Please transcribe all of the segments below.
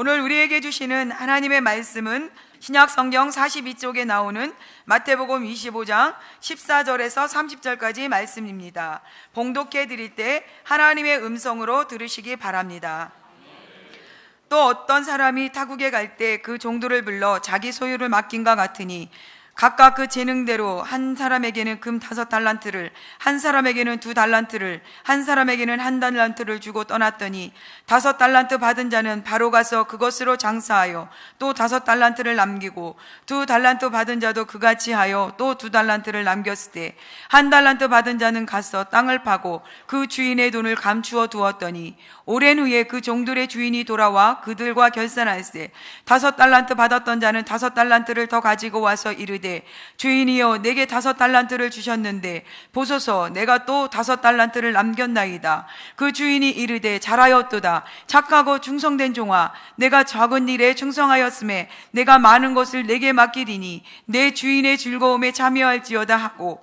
오늘 우리에게 주시는 하나님의 말씀은 신약 성경 42쪽에 나오는 마태복음 25장 14절에서 30절까지 말씀입니다. 봉독해 드릴 때 하나님의 음성으로 들으시기 바랍니다. 또 어떤 사람이 타국에 갈 때 그 종들을 불러 자기 소유를 맡긴과 같으니 각각 그 재능대로 한 사람에게는 금 5달란트를, 한 사람에게는 2달란트를, 한 사람에게는 1달란트를 주고 떠났더니 5달란트 받은 자는 바로 가서 그것으로 장사하여 또 5달란트를 남기고 2달란트 받은 자도 그같이 하여 또 2달란트를 남겼을 때 1달란트 받은 자는 가서 땅을 파고 그 주인의 돈을 감추어 두었더니 오랜 후에 그 종들의 주인이 돌아와 그들과 결산할세 5달란트 받았던 자는 5달란트를 더 가지고 와서 이르되 주인이여 내게 5달란트를 주셨는데 보소서 내가 또 5달란트를 남겼나이다. 그 주인이 이르되 잘하였도다. 착하고 충성된 종아, 내가 작은 일에 충성하였음에 내가 많은 것을 내게 맡기리니 내 주인의 즐거움에 참여할지어다 하고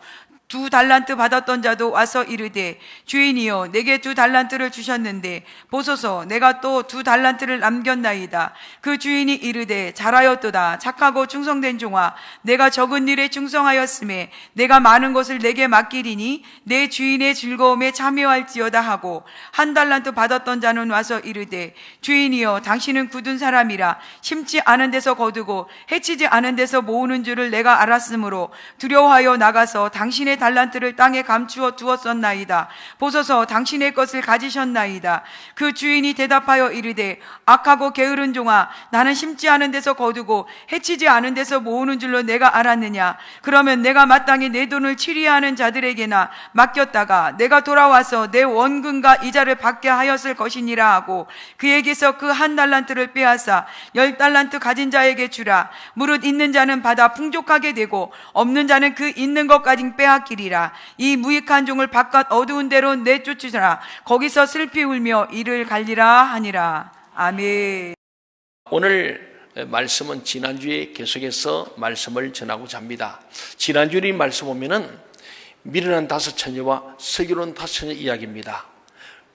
2달란트 받았던 자도 와서 이르되 주인이여 내게 2달란트를 주셨는데 보소서 내가 또 2달란트를 남겼나이다. 그 주인이 이르되 잘하였도다. 착하고 충성된 종아, 내가 적은 일에 충성하였음에 내가 많은 것을 내게 맡기리니 내 주인의 즐거움에 참여할지어다 하고 1달란트 받았던 자는 와서 이르되 주인이여 당신은 굳은 사람이라 심지 않은 데서 거두고 해치지 않은 데서 모으는 줄을 내가 알았으므로 두려워하여 나가서 당신의 달란트를 땅에 감추어 두었었나이다. 보소서 당신의 것을 가지셨나이다. 그 주인이 대답하여 이르되 악하고 게으른 종아, 나는 심지 않은 데서 거두고 해치지 않은 데서 모으는 줄로 내가 알았느냐. 그러면 내가 마땅히 내 돈을 치리하는 자들에게나 맡겼다가 내가 돌아와서 내 원금과 이자를 받게 하였을 것이니라 하고 그에게서 그 1달란트를 빼앗아 10달란트 가진 자에게 주라. 무릇 있는 자는 받아 풍족하게 되고 없는 자는 그 있는 것까지 빼앗기리라. 이 무익한 종을 바깥 어두운 데로 내쫓으라. 거기서 슬피 울며 이를 갈리라 하니라. 아멘. 오늘 말씀은 지난주에 계속해서 말씀을 전하고자 합니다. 지난주에 말씀 보면은 미련한 5처녀와 슬기로운 5처녀 이야기입니다.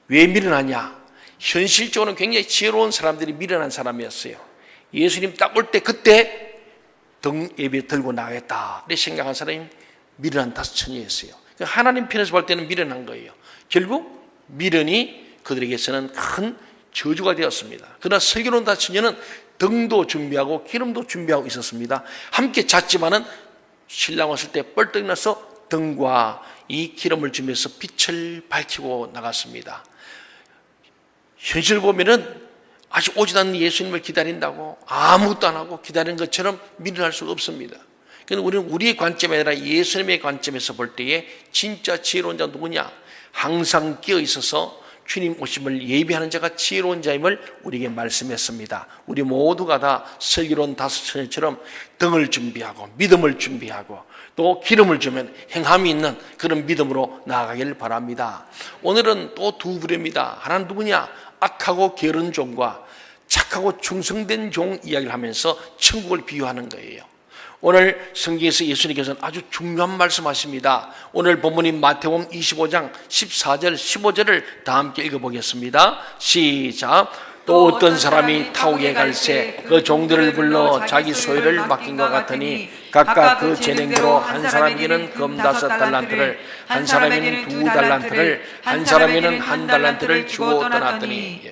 왜 미련하냐? 현실적으로는 굉장히 지혜로운 사람들이 미련한 사람이었어요. 예수님 딱 올 때 그때 등 예배 들고 나가겠다 이렇게 생각한 사람이 미련한 5처녀였어요. 하나님 편에서 볼 때는 미련한 거예요. 결국 미련이 그들에게서는 큰 저주가 되었습니다. 그러나 슬기로운 5처녀는 등도 준비하고 기름도 준비하고 있었습니다. 함께 잤지만은 신랑 왔을 때 뻘떡 나서 등과 이 기름을 준비해서 빛을 밝히고 나갔습니다. 현실 보면은 아직 오지 않는 예수님을 기다린다고 아무것도 안 하고 기다리는 것처럼 미련할 수가 없습니다. 그런데 우리는 우리의 관점이 아니라 예수님의 관점에서 볼 때에 진짜 지혜로운 자 누구냐? 항상 끼어 있어서 주님 오심을 예비하는 자가 지혜로운 자임을 우리에게 말씀했습니다. 우리 모두가 다 슬기로운 5처녀처럼 등을 준비하고 믿음을 준비하고 또 기름을 주면 행함이 있는 그런 믿음으로 나아가길 바랍니다. 오늘은 또 두 부류입니다. 하나는 누구냐? 악하고 게으른 종과 착하고 충성된 종 이야기를 하면서 천국을 비유하는 거예요. 오늘 성경에서 예수님께서는 아주 중요한 말씀하십니다. 오늘 본문인 마태복음 25장 14절 15절을 다 함께 읽어보겠습니다. 시작. 또 어떤 사람이 타국에 갈새 그 종들을 불러 자기 소유를 맡긴 것 같으니 각각 그 재능대로 한 사람에게는 금 5달란트를, 한 사람에게는 2달란트를, 한 사람에게는 1달란트를 주고 떠났더니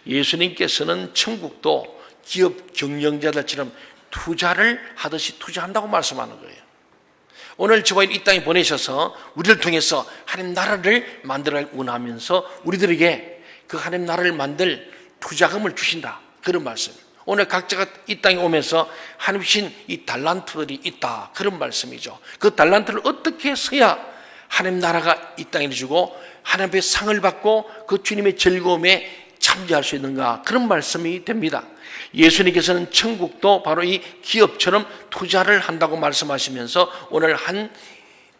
예수님께서는 천국도 기업 경영자들처럼 투자를 하듯이 투자한다고 말씀하는 거예요. 오늘 저와 이 땅에 보내셔서 우리를 통해서 하나님 나라를 만들어 원하면서 우리들에게 그 하나님 나라를 만들 투자금을 주신다. 그런 말씀. 오늘 각자가 이 땅에 오면서 하나님 주신 이 달란트들이 있다. 그런 말씀이죠. 그 달란트를 어떻게 써야 하나님 나라가 이 땅에 주고 하나님 앞에 상을 받고 그 주님의 즐거움에 참여할 수 있는가. 그런 말씀이 됩니다. 예수님께서는 천국도 바로 이 기업처럼 투자를 한다고 말씀하시면서 오늘 한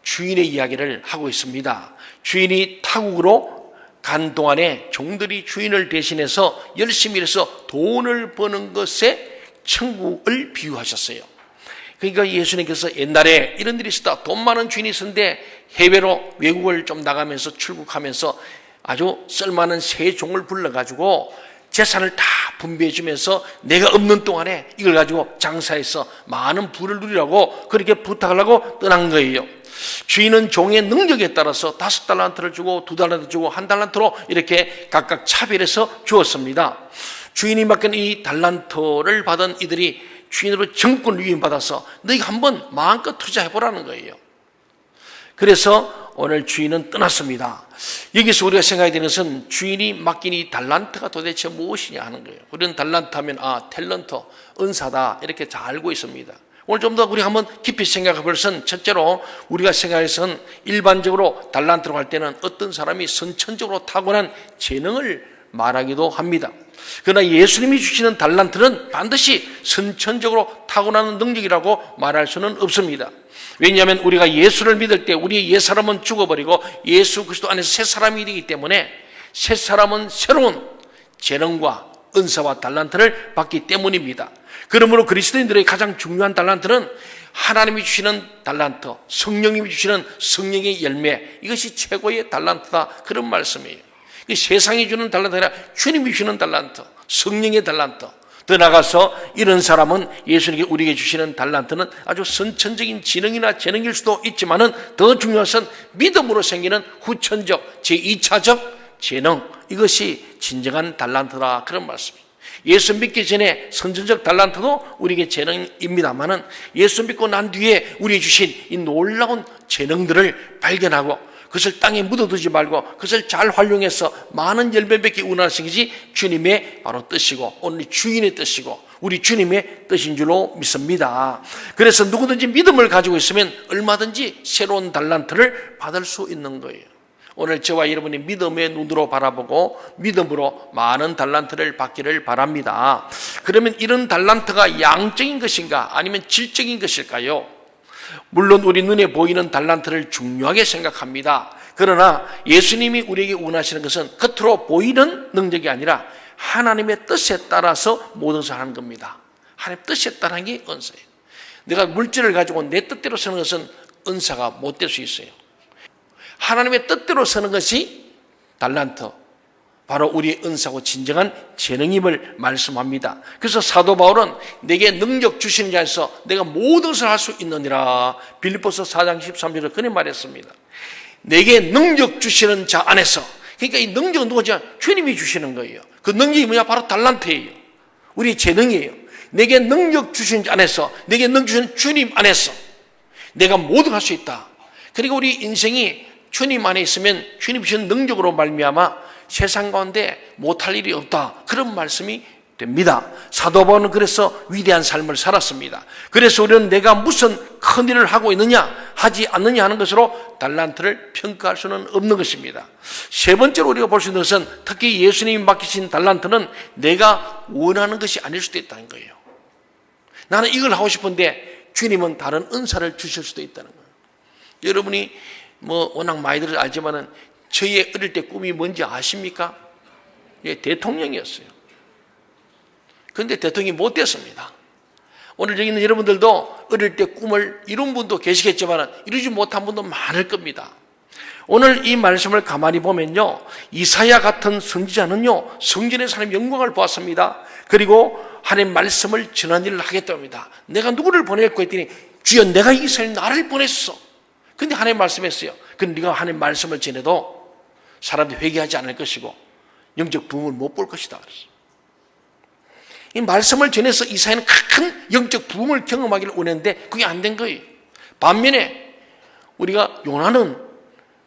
주인의 이야기를 하고 있습니다. 주인이 타국으로 간 동안에 종들이 주인을 대신해서 열심히 일해서 돈을 버는 것에 천국을 비유하셨어요. 그러니까 예수님께서 옛날에 이런 일이 있었다. 돈 많은 주인이 있었는데 해외로 외국을 좀 나가면서 출국하면서 아주 쓸만한 새 종을 불러가지고 재산을 다 분배해 주면서 내가 없는 동안에 이걸 가지고 장사해서 많은 부를 누리라고 그렇게 부탁을 하고 떠난 거예요. 주인은 종의 능력에 따라서 5달란트를 주고 2달란트 주고 1달란트로 이렇게 각각 차별해서 주었습니다. 주인이 맡긴 이 달란트를 받은 이들이 주인으로 정권 위임받아서 너희가 한번 마음껏 투자해보라는 거예요. 그래서 오늘 주인은 떠났습니다. 여기서 우리가 생각해야 되는 것은 주인이 맡긴 이 달란트가 도대체 무엇이냐 하는 거예요. 우리는 달란트 하면 탤런트, 은사다 이렇게 잘 알고 있습니다. 오늘 좀 더 우리가 한번 깊이 생각해 볼 것은 첫째로 우리가 생각해서는 일반적으로 달란트로 할 때는 어떤 사람이 선천적으로 타고난 재능을 말하기도 합니다. 그러나 예수님이 주시는 달란트는 반드시 선천적으로 타고나는 능력이라고 말할 수는 없습니다. 왜냐하면 우리가 예수를 믿을 때 우리의 옛사람은 죽어버리고 예수 그리스도 안에서 새 사람이 되기 때문에 새 사람은 새로운 재능과 은사와 달란트를 받기 때문입니다. 그러므로 그리스도인들의 가장 중요한 달란트는 하나님이 주시는 달란트, 성령님이 주시는 성령의 열매, 이것이 최고의 달란트다, 그런 말씀이에요. 세상이 주는 달란트가 아니라 주님이 주시는 달란트, 성령의 달란트. 더 나아가서 이런 사람은 예수님이 우리에게 주시는 달란트는 아주 선천적인 지능이나 재능일 수도 있지만은 더 중요한 것은 믿음으로 생기는 후천적, 제2차적 재능, 이것이 진정한 달란트다, 그런 말씀입니다. 예수 믿기 전에 선천적 달란트도 우리에게 재능입니다만은 예수 믿고 난 뒤에 우리에게 주신 이 놀라운 재능들을 발견하고 그것을 땅에 묻어두지 말고 그것을 잘 활용해서 많은 열매 맺기 원하시는 것이 주님의 바로 뜻이고 오늘 주인의 뜻이고 우리 주님의 뜻인 줄로 믿습니다. 그래서 누구든지 믿음을 가지고 있으면 얼마든지 새로운 달란트를 받을 수 있는 거예요. 오늘 저와 여러분이 믿음의 눈으로 바라보고 믿음으로 많은 달란트를 받기를 바랍니다. 그러면 이런 달란트가 양적인 것인가 아니면 질적인 것일까요? 물론 우리 눈에 보이는 달란트를 중요하게 생각합니다. 그러나 예수님이 우리에게 원하시는 것은 겉으로 보이는 능력이 아니라 하나님의 뜻에 따라서 모든 것을 하는 겁니다. 하나님의 뜻에 따르는 게 은사예요. 내가 물질을 가지고 내 뜻대로 쓰는 것은 은사가 못 될 수 있어요. 하나님의 뜻대로 쓰는 것이 달란트, 바로 우리의 은사고 진정한 재능임을 말씀합니다. 그래서 사도 바울은 내게 능력 주시는 자에서 내가 모든 것을 할 수 있느니라, 빌립보서 4장 13절에 그렇게 말했습니다. 내게 능력 주시는 자 안에서, 그러니까 이 능력은 누구죠? 주님이 주시는 거예요. 그 능력이 뭐냐? 바로 달란트예요. 우리 재능이에요. 내게 능력 주시는 자 안에서, 내게 능력 주시는 주님 안에서 내가 모든 할 수 있다. 그리고 우리 인생이 주님 안에 있으면 주님 주신 능력으로 말미암아 세상 가운데 못할 일이 없다, 그런 말씀이 됩니다. 사도 바울은 그래서 위대한 삶을 살았습니다. 그래서 우리는 내가 무슨 큰 일을 하고 있느냐 하지 않느냐 하는 것으로 달란트를 평가할 수는 없는 것입니다. 세 번째로 우리가 볼 수 있는 것은 특히 예수님이 맡기신 달란트는 내가 원하는 것이 아닐 수도 있다는 거예요. 나는 이걸 하고 싶은데 주님은 다른 은사를 주실 수도 있다는 거예요. 여러분이 워낙 많이들 알지만은 저의 어릴 때 꿈이 뭔지 아십니까? 예, 대통령이었어요. 그런데 대통령이 못 됐습니다. 오늘 여기 있는 여러분들도 어릴 때 꿈을 이룬 분도 계시겠지만 이루지 못한 분도 많을 겁니다. 오늘 이 말씀을 가만히 보면요, 이사야 같은 선지자는요 성전에서 하나님의 영광을 보았습니다. 그리고 하나님의 말씀을 전하는 일을 하겠다고 합니다. 내가 누구를 보낼까 했더니 주여 내가 이스라엘 나를 보냈어. 근데 하나님 말씀했어요. 근데 네가 하나님 말씀을 전해도 사람들이 회개하지 않을 것이고 영적 부흥을 못 볼 것이다 그랬어요. 이 말씀을 전해서 이사야는 큰 영적 부흥을 경험하기를 원했는데 그게 안 된 거예요. 반면에 우리가 요나는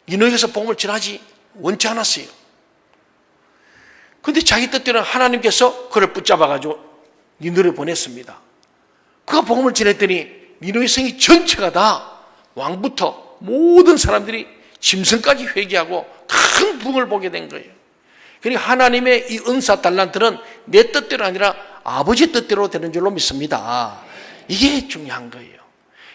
니느웨에서 복음을 전하지 원치 않았어요. 그런데 자기 뜻대로 하나님께서 그를 붙잡아가지고 니느웨에 보냈습니다. 그가 복음을 전했더니 니느웨 성이 전체가 다 왕부터 모든 사람들이 짐승까지 회개하고 큰 부흥을 보게 된 거예요. 그러니까 하나님의 이 은사 달란트는 내 뜻대로 아니라 아버지 뜻대로 되는 줄로 믿습니다. 이게 중요한 거예요.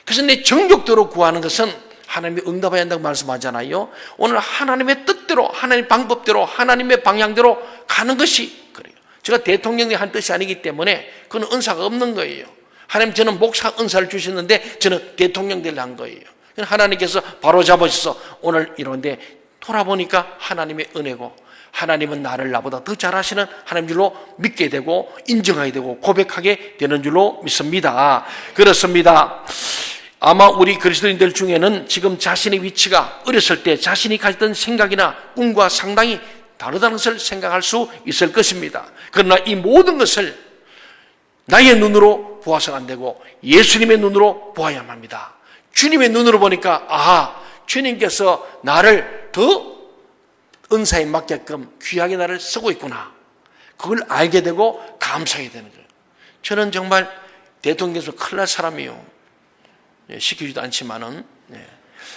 그래서 내 정욕대로 구하는 것은 하나님이 응답해야 한다고 말씀하잖아요. 오늘 하나님의 뜻대로, 하나님의 방법대로, 하나님의 방향대로 가는 것이 그래요. 제가 대통령이 한 뜻이 아니기 때문에 그건 은사가 없는 거예요. 하나님, 저는 목사 은사를 주셨는데 저는 대통령 되려 한 거예요. 하나님께서 바로 잡으셔서 오늘 이런데 돌아보니까 하나님의 은혜고 하나님은 나를 나보다 더 잘하시는 하나님 줄로 믿게 되고 인정하게 되고 고백하게 되는 줄로 믿습니다. 그렇습니다. 아마 우리 그리스도인들 중에는 지금 자신의 위치가 어렸을 때 자신이 가졌던 생각이나 꿈과 상당히 다르다는 것을 생각할 수 있을 것입니다. 그러나 이 모든 것을 나의 눈으로 보아서는 안 되고 예수님의 눈으로 보아야만 합니다. 주님의 눈으로 보니까 아하, 주님께서 나를 더 은사에 맞게끔 귀하게 나를 쓰고 있구나. 그걸 알게 되고 감사하게 되는 거예요. 저는 정말 대통령께서 큰일 날 사람이에요. 시키지도 않지만은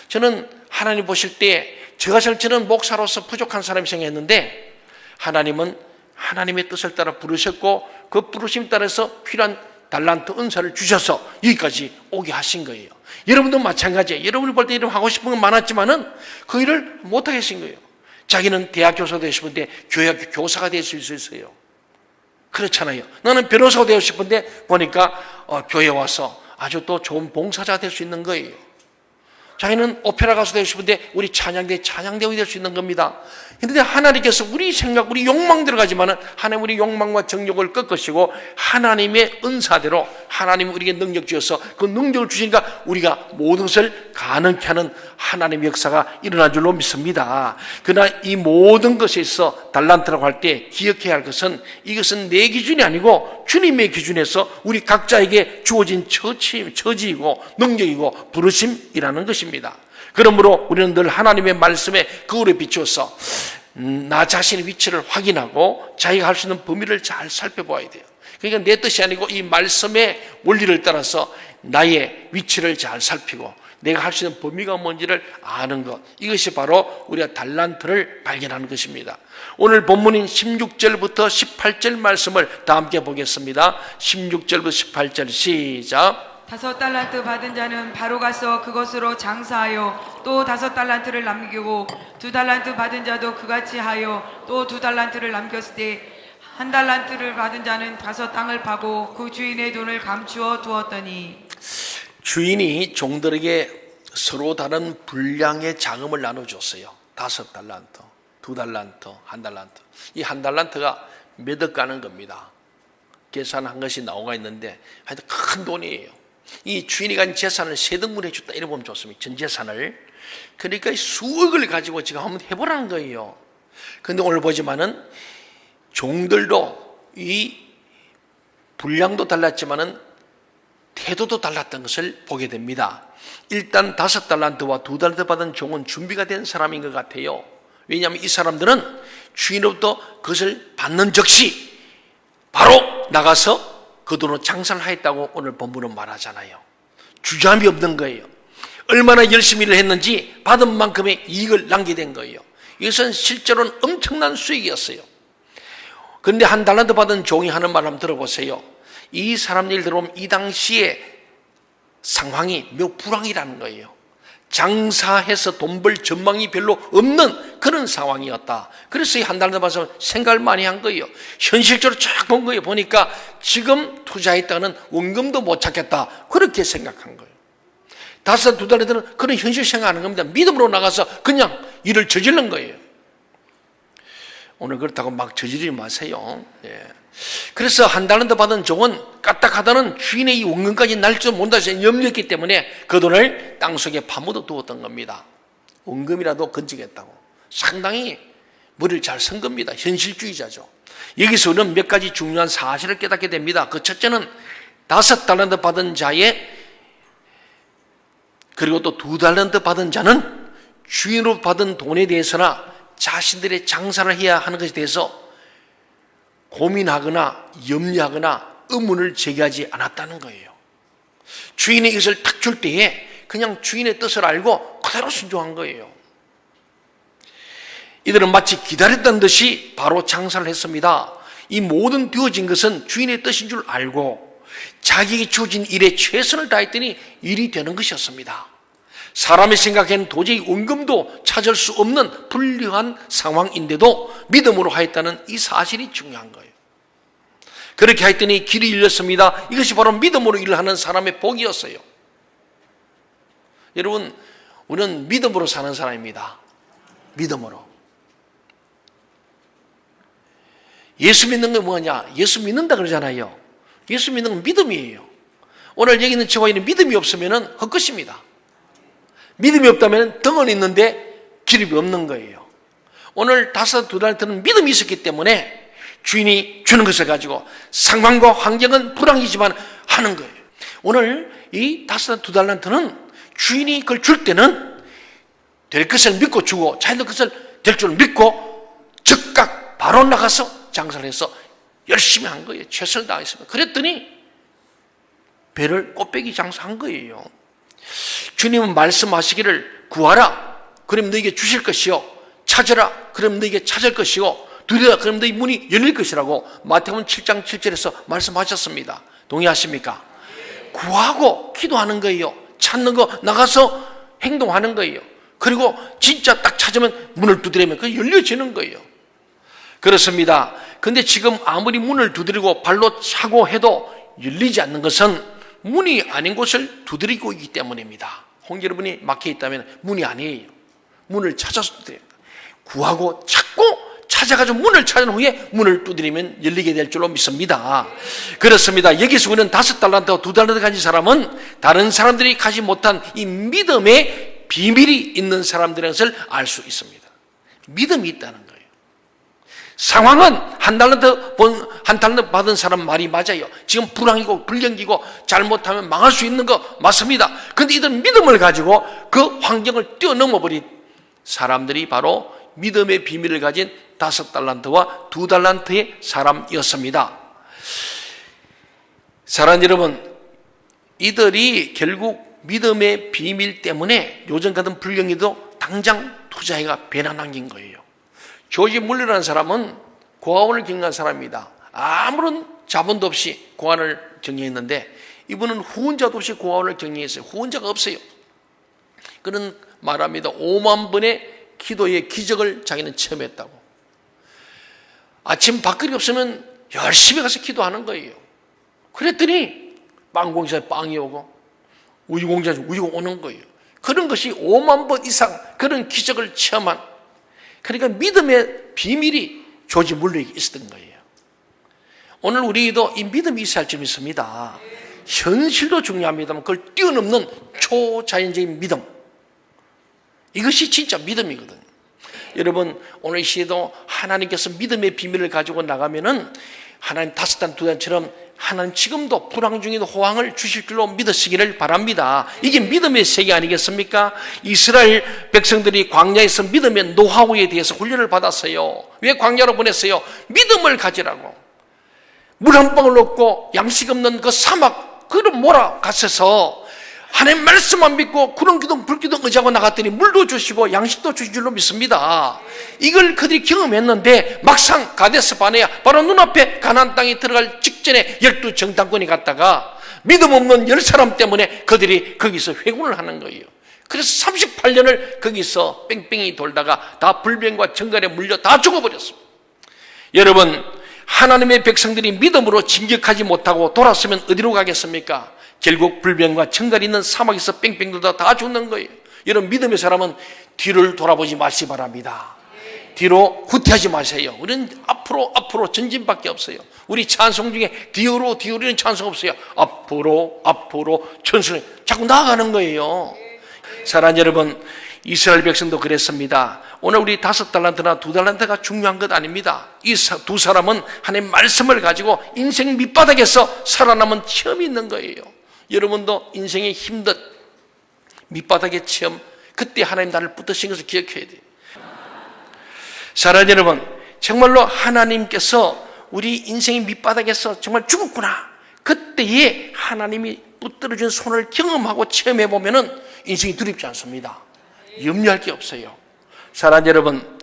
저는 하나님 보실 때 제가 저는 목사로서 부족한 사람이 생겼는데 하나님은 하나님의 뜻을 따라 부르셨고 그 부르심 따라서 필요한 달란트 은사를 주셔서 여기까지 오게 하신 거예요. 여러분도 마찬가지예요. 여러분이 볼 때 이름 하고 싶은 건 많았지만은 그 일을 못하게 하신 거예요. 자기는 대학 교사 되고 싶은데 교회학교 교사가 될 수 있어요. 그렇잖아요. 나는 변호사가 되고 싶은데 보니까 교회에 와서 아주 또 좋은 봉사자가 될 수 있는 거예요. 자기는 오페라 가수 되고 싶은데 우리 찬양대원이 될 수 있는 겁니다. 그런데 하나님께서 우리 생각, 우리 욕망대로 가지만은 하나님 우리 욕망과 정욕을 꺾으시고 하나님의 은사대로 하나님이 우리에게 능력 주셔서 그 능력을 주시니까 우리가 모든 것을 가능케 하는 하나님의 역사가 일어난 줄로 믿습니다. 그러나 이 모든 것에 있어 달란트라고 할 때 기억해야 할 것은 이것은 내 기준이 아니고 주님의 기준에서 우리 각자에게 주어진 처지이고 능력이고 부르심이라는 것입니다. 그러므로 우리는 늘 하나님의 말씀에 거울에 비추어서 나 자신의 위치를 확인하고 자기가 할 수 있는 범위를 잘 살펴봐야 돼요. 그러니까 내 뜻이 아니고 이 말씀의 원리를 따라서 나의 위치를 잘 살피고 내가 할 수 있는 범위가 뭔지를 아는 것, 이것이 바로 우리가 달란트를 발견하는 것입니다. 오늘 본문인 16절부터 18절 말씀을 다 함께 보겠습니다. 16절부터 18절 시작. 5달란트 받은 자는 바로 가서 그것으로 장사하여 또 5달란트를 남기고 2달란트 받은 자도 그같이 하여 또 2달란트를 남겼을 때 1달란트를 받은 자는 가서 땅을 파고 그 주인의 돈을 감추어 두었더니 주인이 종들에게 서로 다른 분량의 자금을 나눠줬어요. 5달란트, 2달란트, 1달란트. 이 1달란트가 몇 억 가는 겁니다. 계산한 것이 나오가 있는데 하여튼 큰 돈이에요. 이 주인이 가진 재산을 세 등분해 줬다 이래 보면 좋습니다. 전 재산을. 그러니까 수억을 가지고 지금 한번 해보라는 거예요. 그런데 오늘 보지만은 종들도 이 분량도 달랐지만은 태도도 달랐던 것을 보게 됩니다. 일단 5달란트와 2달란트 받은 종은 준비가 된 사람인 것 같아요. 왜냐하면 이 사람들은 주인으로부터 그것을 받는 즉시 바로 나가서 그 돈으로 장사를 하였다고 오늘 본문은 말하잖아요. 주저함이 없는 거예요. 얼마나 열심히 일을 했는지 받은 만큼의 이익을 남게 된 거예요. 이것은 실제로는 엄청난 수익이었어요. 그런데 1달란트 받은 종이 하는 말 한번 들어보세요. 이 사람 일 들어보면 이 당시에 상황이 매우 불황이라는 거예요. 장사해서 돈 벌 전망이 별로 없는 그런 상황이었다. 그래서 이 1달란트 받아서 생각을 많이 한 거예요. 현실적으로 쫙 본 거예요. 보니까 지금 투자했다는 원금도 못 찾겠다. 그렇게 생각한 거예요. 2달란트는 그런 현실 생각하는 겁니다. 믿음으로 나가서 그냥 일을 저지른 거예요. 오늘 그렇다고 막 저지르지 마세요. 그래서 1달란트 받은 종은 까딱하다는 주인의 이 원금까지 날 줄 모른다 해서 염려했기 때문에 그 돈을 땅속에 파묻어 두었던 겁니다. 원금이라도 건지겠다고. 상당히 머리를 잘 쓴 겁니다. 현실주의자죠. 여기서 우리는 몇 가지 중요한 사실을 깨닫게 됩니다. 그 첫째는 5달란트 받은 자의 그리고 또 2달란트 받은 자는 주인으로 받은 돈에 대해서나 자신들의 장사를 해야 하는 것에 대해서 고민하거나 염려하거나 의문을 제기하지 않았다는 거예요. 주인이 이것을 탁 줄 때에 그냥 주인의 뜻을 알고 그대로 순종한 거예요. 이들은 마치 기다렸던 듯이 바로 장사를 했습니다. 이 모든 되어진 것은 주인의 뜻인 줄 알고 자기에게 주어진 일에 최선을 다했더니 일이 되는 것이었습니다. 사람이 생각에는 도저히 원금도 찾을 수 없는 불리한 상황인데도 믿음으로 하였다는 이 사실이 중요한 거예요. 그렇게 하였더니 길이 열렸습니다. 이것이 바로 믿음으로 일을 하는 사람의 복이었어요. 여러분, 우리는 믿음으로 사는 사람입니다. 믿음으로. 예수 믿는 건 뭐냐? 예수 믿는다 그러잖아요. 예수 믿는 건 믿음이에요. 오늘 여기 있는 저와 있는 믿음이 없으면 헛것입니다. 믿음이 없다면 덩은 있는데 기름이 없는 거예요. 오늘 2달란트는 믿음이 있었기 때문에 주인이 주는 것을 가지고 상황과 환경은 불황이지만 하는 거예요. 오늘 이 2달란트는 주인이 그걸 줄 때는 될 것을 믿고 주고 자기들 것을 될 줄 믿고 즉각 바로 나가서 장사를 해서 열심히 한 거예요. 최선을 다했습니다. 그랬더니 배를 꽃배기 장사한 거예요. 주님은 말씀하시기를 구하라 그럼 너에게 주실 것이요 찾으라 그럼 너에게 찾을 것이요 두드리라 그럼 너희 문이 열릴 것이라고 마태복음 7장 7절에서 말씀하셨습니다. 동의하십니까? 구하고 기도하는 거예요. 찾는 거 나가서 행동하는 거예요. 그리고 진짜 딱 찾으면 문을 두드리면 그게 열려지는 거예요. 그렇습니다. 근데 지금 아무리 문을 두드리고 발로 차고 해도 열리지 않는 것은 문이 아닌 곳을 두드리고 있기 때문입니다. 홍 여러분이 막혀 있다면 문이 아니에요. 문을 찾아서 돼요. 구하고 찾고 찾아가지고 문을 찾은 후에 문을 두드리면 열리게 될 줄로 믿습니다. 그렇습니다. 여기서 우리는 5달란트와 2달란트 가진 사람은 다른 사람들이 가지 못한 이 믿음의 비밀이 있는 사람들인 것을 알 수 있습니다. 믿음이 있다는 거예요. 상황은 한 달란트 받은 사람 말이 맞아요. 지금 불황이고 불경기고 잘못하면 망할 수 있는 거 맞습니다. 그런데 이들 믿음을 가지고 그 환경을 뛰어넘어 버린 사람들이 바로 믿음의 비밀을 가진 5달란트와 2달란트의 사람이었습니다. 사랑하는 여러분, 이들이 결국 믿음의 비밀 때문에 요즘 같은 불경기도 당장 투자해가 배나 남긴 거예요. 조지 물러라는 사람은 고아원을 경영한 사람입니다. 아무런 자본도 없이 고아원을 경영했는데 이분은 후원자도 없이 고아원을 경영했어요. 후원자가 없어요. 그는 말합니다. 5만 번의 기도의 기적을 자기는 체험했다고. 아침 밥그릇이 없으면 열심히 가서 기도하는 거예요. 그랬더니 빵공장에 빵이 오고 우유공장에 우유가 오는 거예요. 그런 것이 5만 번 이상 그런 기적을 체험한, 그러니까 믿음의 비밀이 조지 물러에게 있었던 거예요. 오늘 우리도 이 믿음이 있어야 할 점이 있습니다. 현실도 중요합니다만 그걸 뛰어넘는 초자연적인 믿음, 이것이 진짜 믿음이거든요. 여러분, 오늘 이 시에도 하나님께서 믿음의 비밀을 가지고 나가면은 하나님 5단 2단처럼 하나님 지금도 불황 중에도 호황을 주실 줄로 믿으시기를 바랍니다. 이게 믿음의 세계 아니겠습니까? 이스라엘 백성들이 광야에서 믿음의 노하우에 대해서 훈련을 받았어요. 왜 광야로 보냈어요? 믿음을 가지라고. 물 한 방울 없고 양식 없는 그 사막, 그를 몰아갔어서 하나님 말씀만 믿고 구름기둥 불기둥 의지하고 나갔더니 물도 주시고 양식도 주신 줄로 믿습니다. 이걸 그들이 경험했는데 막상 가데스 바네아, 바로 눈앞에 가나안 땅에 들어갈 직전에 12 정탐꾼이 갔다가 믿음 없는 10사람 때문에 그들이 거기서 회군을 하는 거예요. 그래서 38년을 거기서 뺑뺑이 돌다가 다 불병과 정갈에 물려 다 죽어버렸습니다. 여러분, 하나님의 백성들이 믿음으로 진격하지 못하고 돌았으면 어디로 가겠습니까? 결국 불병과 청갈이 있는 사막에서 뺑뺑 돌다 다 죽는 거예요. 여러분, 믿음의 사람은 뒤를 돌아보지 마시기 바랍니다. 뒤로 후퇴하지 마세요. 우리는 앞으로 전진밖에 없어요. 우리 찬송 중에 뒤로 이런 찬송 없어요. 앞으로 전승, 자꾸 나아가는 거예요. 사랑하는 여러분, 이스라엘 백성도 그랬습니다. 오늘 우리 5달란트나 2달란트가 중요한 것 아닙니다. 이 두 사람은 하나님의 말씀을 가지고 인생 밑바닥에서 살아남은 체험이 있는 거예요. 여러분도 인생의 힘든 밑바닥의 체험, 그때 하나님 나를 붙드신 것을 기억해야 돼요. 사랑하는 여러분, 정말로 하나님께서 우리 인생의 밑바닥에서 정말 죽었구나, 그때에 하나님이 붙들어준 손을 경험하고 체험해보면 인생이 두렵지 않습니다. 염려할 게 없어요. 사랑하는 여러분,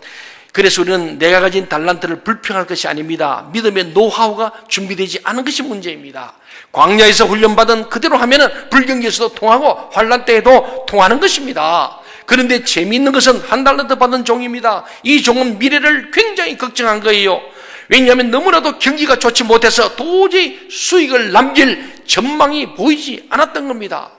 그래서 우리는 내가 가진 달란트를 불평할 것이 아닙니다. 믿음의 노하우가 준비되지 않은 것이 문제입니다. 광야에서 훈련받은 그대로 하면은 불경기에서도 통하고 환난 때에도 통하는 것입니다. 그런데 재미있는 것은 1달란트 받은 종입니다. 이 종은 미래를 굉장히 걱정한 거예요. 왜냐하면 너무나도 경기가 좋지 못해서 도저히 수익을 남길 전망이 보이지 않았던 겁니다.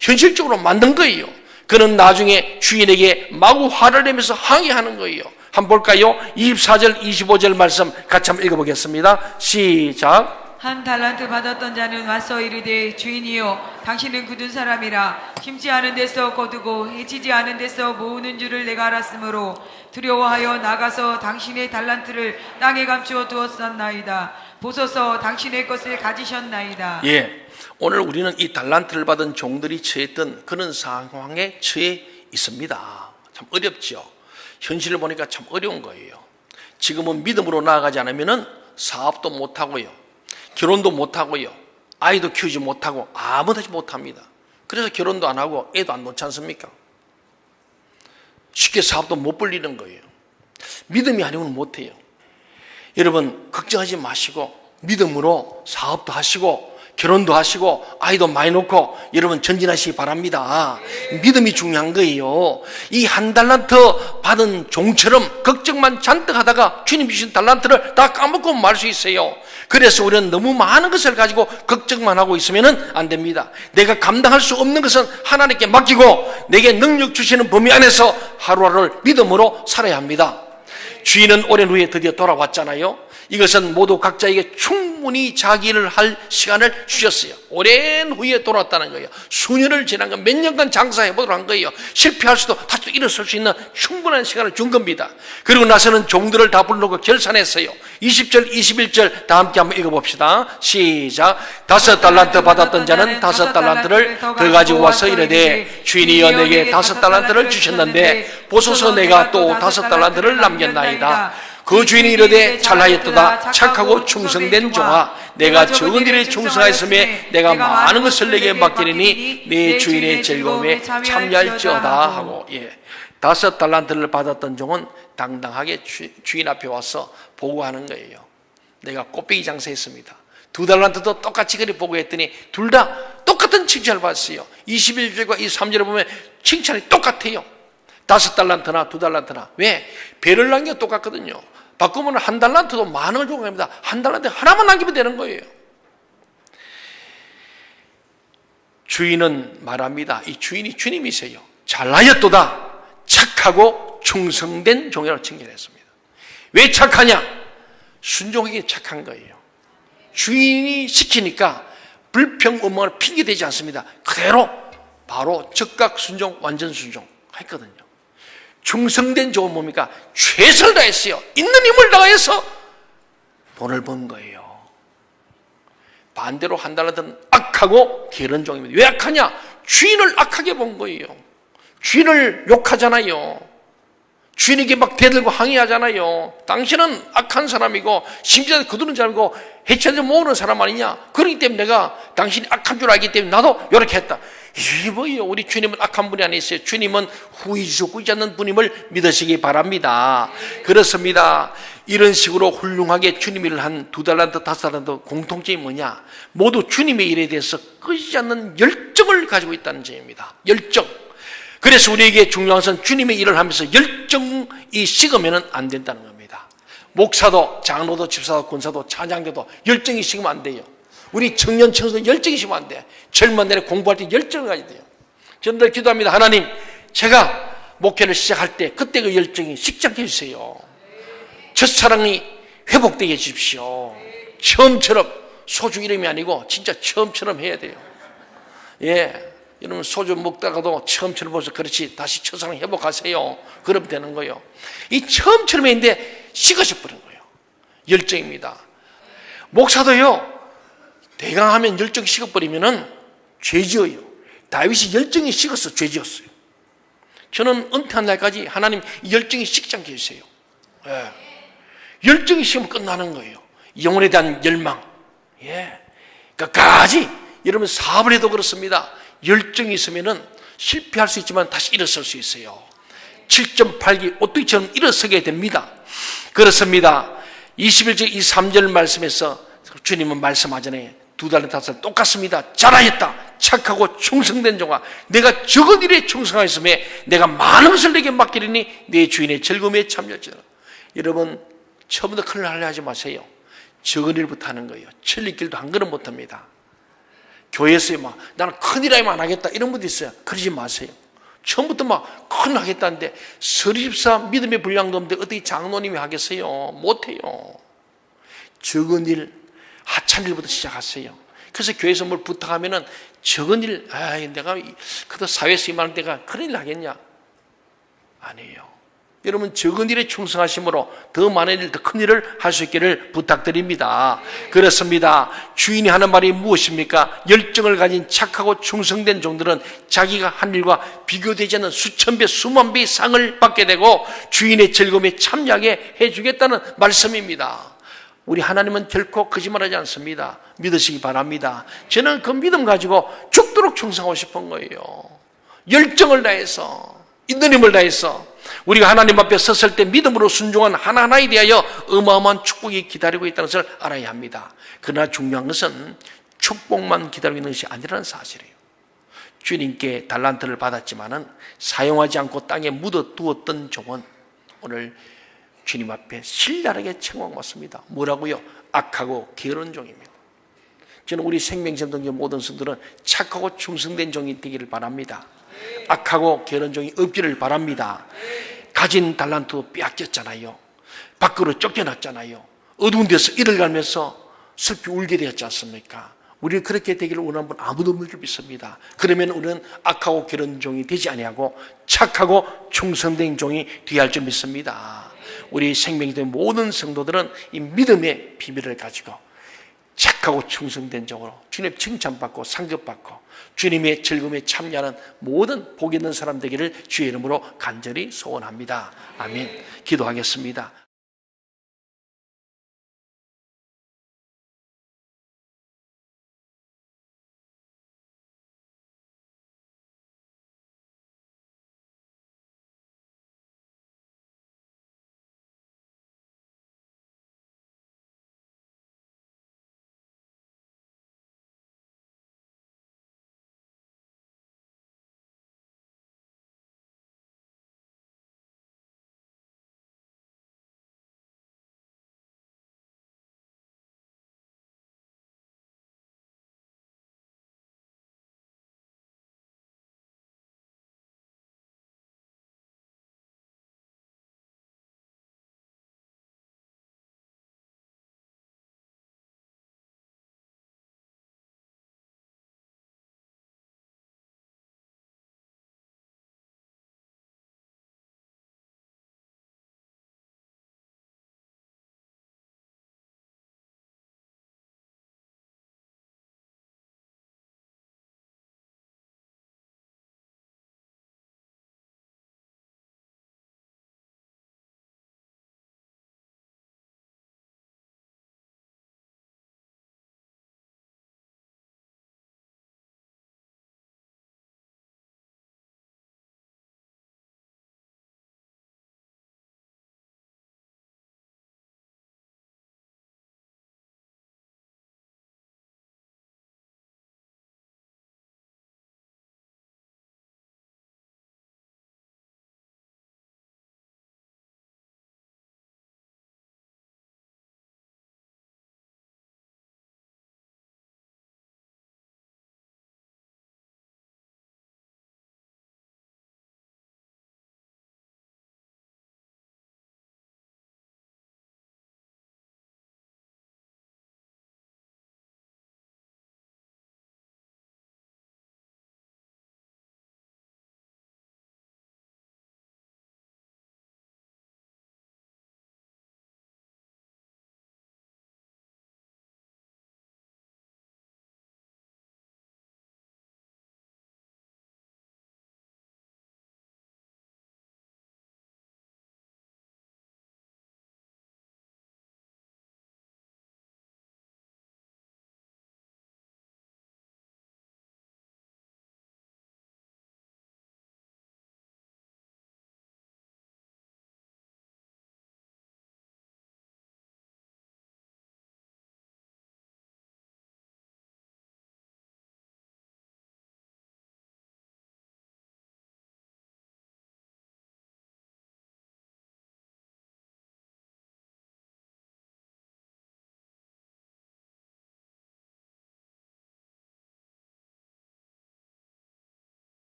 현실적으로 만든 거예요. 그는 나중에 주인에게 마구 화를 내면서 항의하는 거예요. 한번 볼까요? 24절 25절 말씀 같이 한번 읽어보겠습니다. 시작. 한 달란트 받았던 자는 와서 이르되 주인이여 당신은 굳은 사람이라 심지 않은 데서 거두고 해치지 않은 데서 모으는 줄을 내가 알았으므로 두려워하여 나가서 당신의 달란트를 땅에 감추어 두었었나이다. 보소서 당신의 것을 가지셨나이다. 예, 오늘 우리는 이 달란트를 받은 종들이 처했던 그런 상황에 처해 있습니다. 참 어렵죠. 현실을 보니까 참 어려운 거예요. 지금은 믿음으로 나아가지 않으면 사업도 못하고요, 결혼도 못하고요, 아이도 키우지 못하고 아무도 하지 못합니다. 그래서 결혼도 안 하고 애도 안 놓지 않습니까? 쉽게 사업도 못 벌리는 거예요. 믿음이 아니면 못해요. 여러분 걱정하지 마시고 믿음으로 사업도 하시고 결혼도 하시고 아이도 많이 놓고 여러분 전진하시기 바랍니다. 믿음이 중요한 거예요. 이 한 달란트 받은 종처럼 걱정만 잔뜩 하다가 주님 주신 달란트를 다 까먹고 말 수 있어요. 그래서 우리는 너무 많은 것을 가지고 걱정만 하고 있으면 안 됩니다. 내가 감당할 수 없는 것은 하나님께 맡기고 내게 능력 주시는 범위 안에서 하루하루를 믿음으로 살아야 합니다. 주인은 오랜 후에 드디어 돌아왔잖아요. 이것은 모두 각자에게 충분히 자기 일을 할 시간을 주셨어요. 오랜 후에 돌아왔다는 거예요. 수년을 지난 건 몇 년간 장사해보도록 한 거예요. 실패할 수도 다시 또 일어설 수 있는 충분한 시간을 준 겁니다. 그리고 나서는 종들을 다 불러고 결산했어요. 20절 21절 다 함께 한번 읽어봅시다. 시작. 5달란트 받았던 자는 5달란트를 더 가지고 와서 이르되 주인이여 내게 5달란트를 주셨는데 보소서 내가 또 5달란트를 남겼나이다. 그 주인이 이르되 잘하였도다 착하고 충성된 종아, 내가 적은 일에 충성하였음에 내가 많은 것을 내게 맡기리니 내 주인의 즐거움에 참여할지어다 하고, 5달란트를 받았던 종은 당당하게 주인 앞에 와서 보고하는 거예요. 내가 꽃배기 장사했습니다. 2달란트도 똑같이 그리 보고했더니 둘 다 똑같은 칭찬을 받았어요. 21절과 23절에 보면 칭찬이 똑같아요. 5달란트나 2달란트나. 왜? 배를 남겨 똑같거든요. 바꾸면 1달란트도 많은 걸 주고 갑니다. 1달란트 하나만 남기면 되는 거예요. 주인은 말합니다. 이 주인이 주님이세요. 잘하였도다 착하고 충성된 종이라고 칭찬했습니다. 왜 착하냐? 순종하기 착한 거예요. 주인이 시키니까 불평음악을 핑계대지 않습니다. 그대로 바로 즉각 순종, 완전 순종 했거든요. 충성된 종은 뭡니까? 최선을 다했어요. 있는 힘을 다해서 돈을 번 거예요. 반대로 1달란트는 악하고 게으른 종입니다. 왜 악하냐? 주인을 악하게 본 거예요. 주인을 욕하잖아요. 주인에게 막 대들고 항의하잖아요. 당신은 악한 사람이고 심지어 거두는 사람이고 해치하지 모으는 사람 아니냐? 그렇기 때문에 내가 당신이 악한 줄 알기 때문에 나도 이렇게 했다. 이게 뭐예요? 우리 주님은 악한 분이 아니었어요. 주님은 후회 주시고 있지 않는 분임을 믿으시기 바랍니다. 그렇습니다. 이런 식으로 훌륭하게 주님 일을 한 2달란트, 5달란트 공통점이 뭐냐? 모두 주님의 일에 대해서 끊이지 않는 열정을 가지고 있다는 점입니다. 열정. 그래서 우리에게 중요한 것은 주님의 일을 하면서 열정이 식으면 안 된다는 겁니다. 목사도, 장로도, 집사도, 권사도, 찬양자도 열정이 식으면 안 돼요. 우리 청년, 청소도 열정이 식으면 안 돼. 젊은 날에 공부할 때 열정을 가져야 돼요. 저는 늘 기도합니다. 하나님, 제가 목회를 시작할 때 그때 그 열정이 식지 않게 해주세요. 첫사랑이 회복되게 해주십시오. 처음처럼, 소주 이름이 아니고 진짜 처음처럼 해야 돼요. 여러분 소주 먹다가도 처음처럼 벌써 그렇지 다시 첫사랑 회복하세요. 그러면 되는 거예요. 이 처음처럼 했는데 식어져 버린 거예요. 열정입니다. 목사도요, 대강하면 열정이 식어버리면은 죄지어요. 다윗이 열정이 식어서 죄지었어요. 저는 은퇴한 날까지 하나님 열정이 식지 않게 해주세요. 열정이 식으면 끝나는 거예요. 영혼에 대한 열망. 끝까지. 여러분 사업을 해도 그렇습니다. 열정이 있으면은 실패할 수 있지만 다시 일어설 수 있어요. 7.8기 오뚜기처럼 일어서게 됩니다. 그렇습니다. 21절 23절 말씀에서 주님은 말씀하잖아요. 2달란트 5달란트 똑같습니다. 잘하였다 착하고 충성된 종아, 내가 적은 일에 충성하였음에 내가 많은 것을 내게 맡기리니 내 주인의 즐거움에 참여할지어다. 여러분 처음부터 큰일 하려 하지 마세요. 적은 일부터 하는 거예요. 천리길도 한 걸음 못합니다. 교회에서 막 나는 큰일 하면 안 하겠다 이런 분도 있어요. 그러지 마세요. 처음부터 막 큰 하겠다는데 서리집사 믿음의 분량도 없는데 어떻게 장로님이 하겠어요? 못해요. 적은 일, 하찮은 일부터 시작하세요. 그래서 교회에서 뭘 부탁하면은 적은 일, 내가 그래도 사회에서 임하는 데가 그런 일 하겠냐? 아니에요. 여러분 적은 일에 충성하심으로 더 많은 일, 더 큰 일을 할 수 있기를 부탁드립니다. 그렇습니다. 주인이 하는 말이 무엇입니까? 열정을 가진 착하고 충성된 종들은 자기가 한 일과 비교되지 않는 수천 배, 수만 배의 상을 받게 되고 주인의 즐거움에 참여하게 해주겠다는 말씀입니다. 우리 하나님은 결코 거짓말하지 않습니다. 믿으시기 바랍니다. 저는 그 믿음 가지고 죽도록 충성하고 싶은 거예요. 열정을 다해서, 있는 힘을 다해서 우리가 하나님 앞에 섰을 때 믿음으로 순종한 하나하나에 대하여 어마어마한 축복이 기다리고 있다는 것을 알아야 합니다. 그러나 중요한 것은 축복만 기다리고 있는 것이 아니라는 사실이에요. 주님께 달란트를 받았지만은 사용하지 않고 땅에 묻어두었던 종은 오늘 주님 앞에 신랄하게 책망받습니다. 뭐라고요? 악하고 게으른 종입니다. 저는 우리 생명샘동교 모든 성도들은 착하고 충성된 종이 되기를 바랍니다. 악하고 게으른 종이 없기를 바랍니다. 가진 달란트도 빼앗겼잖아요. 밖으로 쫓겨났잖아요. 어두운 데서 이를 갈면서 슬피 울게 되었지 않습니까? 우리는 그렇게 되기를 원하는 분 아무도 없는 줄 믿습니다. 그러면 우리는 악하고 게으른 종이 되지 아니하고 착하고 충성된 종이 되어야 할 줄 믿습니다. 우리 생명의 모든 성도들은 이 믿음의 비밀을 가지고 착하고 충성된 종으로 주님 칭찬받고 상급받고 주님의 즐거움에 참여하는 모든 복 있는 사람 되기를 주의 이름으로 간절히 소원합니다. 아멘. 기도하겠습니다.